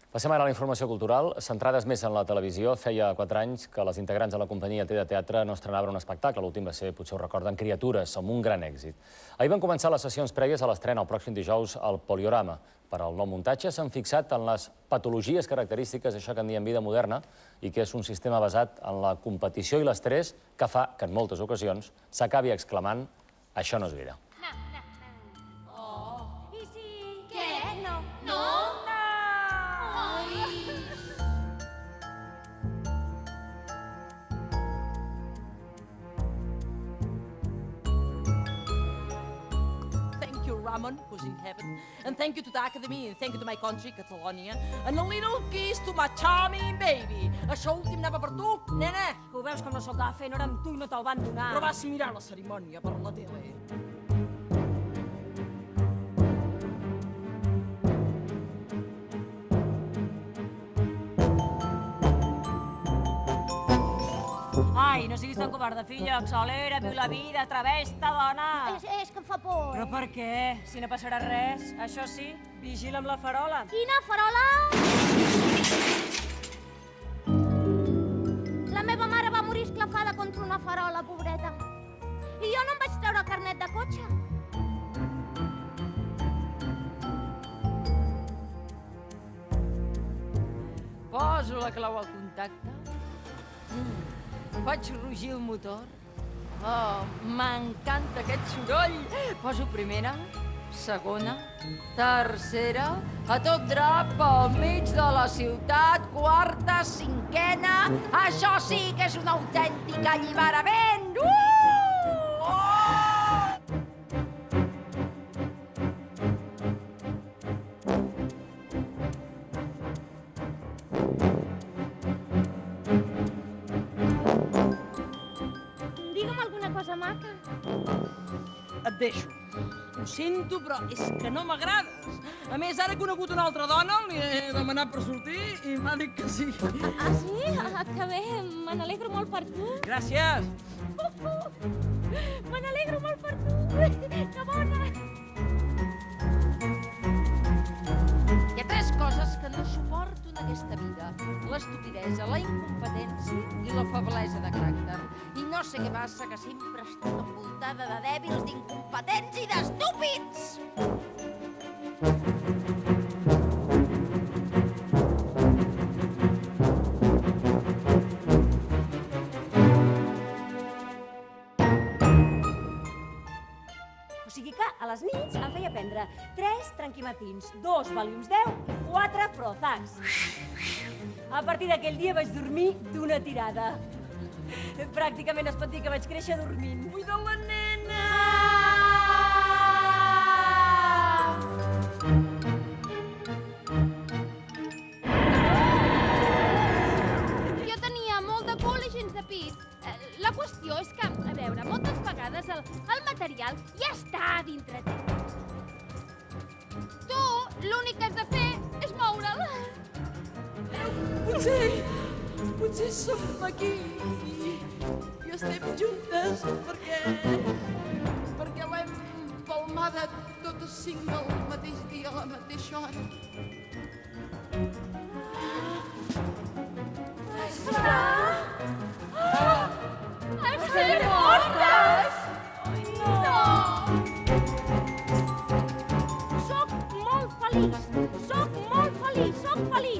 Passem ara a la informació cultural. Centrades més en la televisió, feia 4 anys que les integrants de la companyia T de Teatre no estrenaven un espectacle. L'últim va ser, potser ho recorden, Criatures, amb un gran èxit. Ahir van començar les sessions prèvies a l'estrena el pròxim dijous al Poliorama. Per al nou muntatge s'han fixat en les patologies característiques d'això que en diem vida moderna i que és un sistema basat en la competició i l'estrès que fa que en moltes ocasions s'acabi exclamant «això no és vida». Ramon, who's in heaven, and thank you to the Academy, and thank you to my country, Catalonia, and a little kiss to my charming baby. Això últim anava per tu, nena. Ho veus com no se'l va fer, no era amb tu i no te'l van donar. Però vas mirar la cerimònia per la tele. Ai, no siguis tan covarda, filla, accelera, viu la vida, través-te, dona! És que em fa por. Però per què? Si no passarà res. Això sí, vigila amb la farola. Quina farola? La meva mare va morir esclafada contra una farola, pobreta. I jo no em vaig treure el carnet de cotxe. Poso la clau al contacte. Faig rugir el motor. Oh, m'encanta aquest soroll. Poso primera, segona, tercera, a tot drap pel mig de la ciutat, quarta, cinquena. Això sí que és un autèntic alliberament! Maca. Et deixo. Ho sento, però és que no m'agrades. A més, ara he conegut una altra dona, li he demanat per sortir i m'ha dit que sí. Ah, sí? Que bé, me n'alegro molt per tu. Gràcies. Me n'alegro molt per tu. Que bona. Hi ha 3 coses que no suporto en aquesta vida. L'estupidesa, la incompetència i la feblesa de caràcter. I no sé què passa, que sempre estic envoltada de dèbils, d'incompetents i d'estúpids! O sigui que a les nits em feia prendre 3 tranquimatins, 2 Valiums 10 i 4 Prozacs. A partir d'aquell dia vaig dormir d'una tirada. Pràcticament es pot dir que vaig créixer dormint. Cuida la nena! Jo tenia molt de cul i gens de pit. La qüestió és que, a veure, moltes vegades el material ja està dintre teu. Tu l'únic que has de fer és moure'l. Potser som aquí i estem juntes perquè l'hem palmada totes 5 al mateix dia, a la mateixa hora. Estem mortes! No! Soc molt feliç, soc molt feliç, soc feliç.